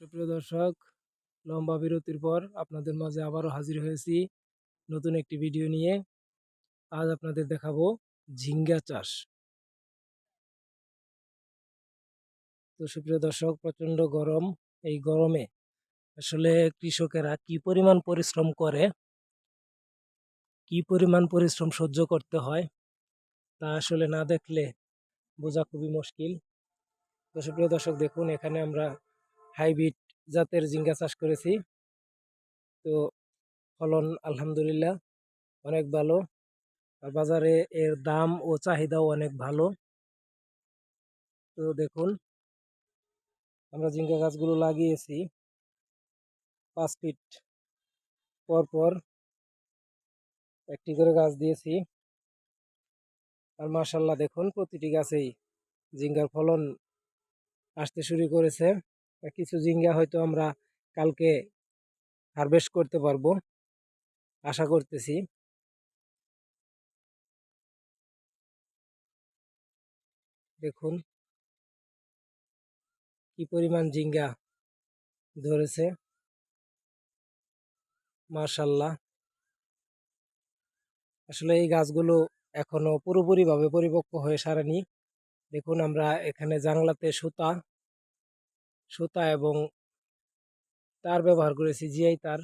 সুপ্রিয় দর্শক, লম্বা বিরতির পর আপনাদের মাঝে আবারও হাজির হয়েছি নতুন একটি ভিডিও নিয়ে। আজ আপনাদের দেখাবো ঝিঙ্গা চাষ। তো সুপ্রিয় দর্শক, প্রচণ্ড গরম। এই গরমে আসলে কৃষকেরা কি পরিমাণ পরিশ্রম করে, কি পরিমাণ পরিশ্রম সহ্য করতে হয়, তা আসলে না দেখলে বোঝা খুবই মুশকিল। তো সুপ্রিয় দর্শক, দেখুন এখানে আমরা হাইব্রিড জাতের ঝিঙ্গা চাষ করেছি। তো ফলন আলহামদুলিল্লাহ অনেক ভালো। আর বাজারে এর দাম ও চাহিদাও অনেক ভালো। তো দেখুন, আমরা ঝিঙ্গা গাছগুলো লাগিয়েছি 5 ফিট পর পর একটি করে গাছ দিয়েছি। আর মাশাআল্লাহ দেখুন, প্রতিটি গাছেই ঝিঙ্গার ফলন আসতে শুরু করেছে। কিছু ঝিঙ্গা হয়তো আমরা কালকে হারভেস্ট করতে পারবো, আশা করতেছি। দেখুন কি পরিমাণ ঝিঙ্গা ধরেছে, মাশাআল্লাহ। আসলে এই গাছগুলো এখনো পুরোপুরিভাবে পরিপক্ক হয়ে সারেনি। দেখুন, আমরা এখানে জাংলাতে সুতা সুতা এবং তার ব্যবহার করেছি, জিআই তার।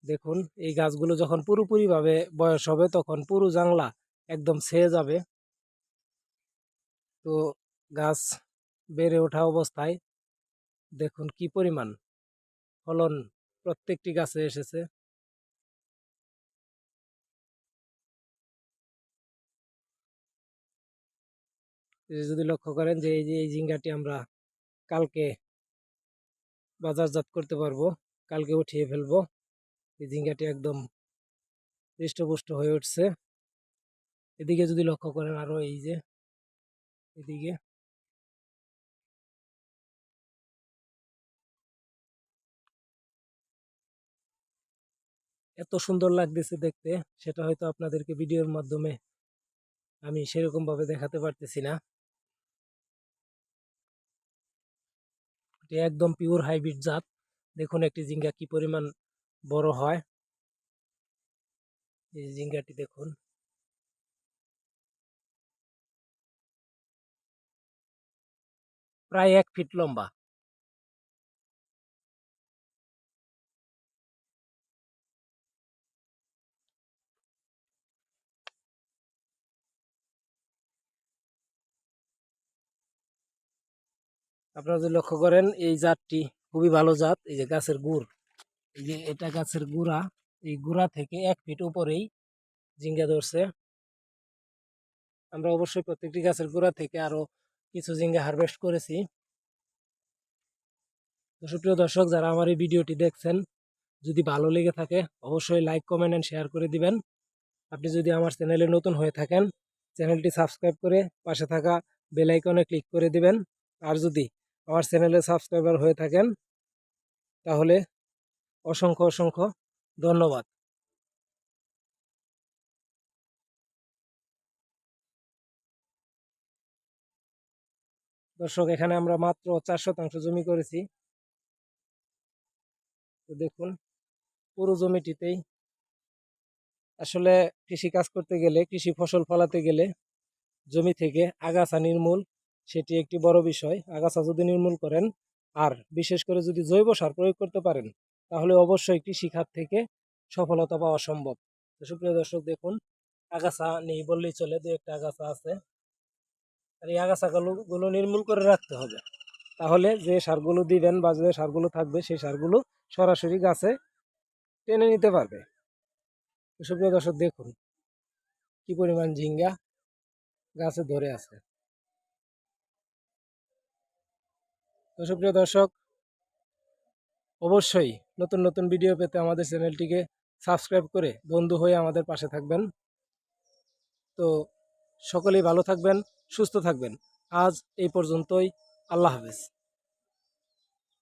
দেখুন, এই গাছগুলো যখন পুরোপুরিভাবে বয়স হবে তখন পুরো জাংলা একদম ছেয়ে যাবে। তো গাছ বেড়ে ওঠা অবস্থায় দেখুন কি পরিমাণ ফলন প্রত্যেকটি গাছে এসেছে। যদি লক্ষ্য করেন যে এই ঝিঙ্গাটি আমরা কালকে বাজারজাত করতে পারবো, কালকে উঠিয়ে ফেলবো। এই ঝিঙ্গাটি একদম হৃষ্টপুষ্ট হয়ে উঠছে। এদিকে যদি লক্ষ্য করেন, আরো এই যে এদিকে এত সুন্দর লাগতেছে দেখতে, সেটা হয়তো আপনাদেরকে ভিডিওর মাধ্যমে আমি সেরকম ভাবে দেখাতে পারতেছি না। এটি একদম পিওর হাইব্রিড জাত। দেখুন একটি ঝিঙ্গা কি পরিমাণ বড় হয়। এই ঝিঙ্গাটি দেখুন, প্রায় 1 ফিট লম্বা। আপনারা যদি লক্ষ্য করেন, এই জাতটি খুবই ভালো জাত। এই যে গাছের গুড়, এই যে এটা গাছের গুড়া, এই গুড়া থেকে 1 ফিট উপরেই ঝিঙ্গা ধরছে। আমরা অবশ্যই প্রত্যেকটি গাছের গোড়া থেকে আরো কিছু ঝিঙ্গা হারভেস্ট করেছি। তো সুপ্রিয় দর্শক, যারা আমার এই ভিডিওটি দেখছেন, যদি ভালো লেগে থাকে অবশ্যই লাইক, কমেন্ট এন্ড শেয়ার করে দিবেন। আপনি যদি আমার চ্যানেলে নতুন হয়ে থাকেন, চ্যানেলটি সাবস্ক্রাইব করে পাশে থাকা বেল আইকনে ক্লিক করে দিবেন। আর যদি আমার চ্যানেলে সাবস্ক্রাইবার হয়ে থাকেন, তাহলে অসংখ্য অসংখ্য ধন্যবাদ। দর্শক, এখানে আমরা মাত্র 4 শতাংশ জমি করেছি। তো দেখুন, পুরো জমিটিতেই আসলে কৃষি কাজ করতে গেলে, কৃষি ফসল ফলাতে গেলে জমি থেকে আগাছা নির্মূল সেটি একটি বড় বিষয়। আগাছা যদি নির্মূল করেন, আর বিশেষ করে যদি জৈব সার প্রয়োগ করতে পারেন, তাহলে অবশ্যই কৃষি খাত থেকে সফলতা পাওয়া সম্ভব। তো সুপ্রিয় দর্শক, দেখুন আগাছা নেই বললেই চলে, দু একটা আগাছা আছে। আর এই আগাছাগুলো নির্মূল করে রাখতে হবে, তাহলে যে সারগুলো দিবেন বা যে সারগুলো থাকবে সেই সারগুলো সরাসরি গাছে টেনে নিতে পারবে। তো সুপ্রিয় দর্শক, দেখুন কি পরিমাণ ঝিঙ্গা গাছে ধরে আছে। তো সুপ্রিয় দর্শক, অবশ্যই নতুন নতুন ভিডিও পেতে আমাদের চ্যানেলটিকে সাবস্ক্রাইব করে বন্ধু হয়ে আমাদের পাশে থাকবেন। তো সকলেই ভালো থাকবেন, সুস্থ থাকবেন। আজ এই পর্যন্তই। আল্লাহ হাফেজ।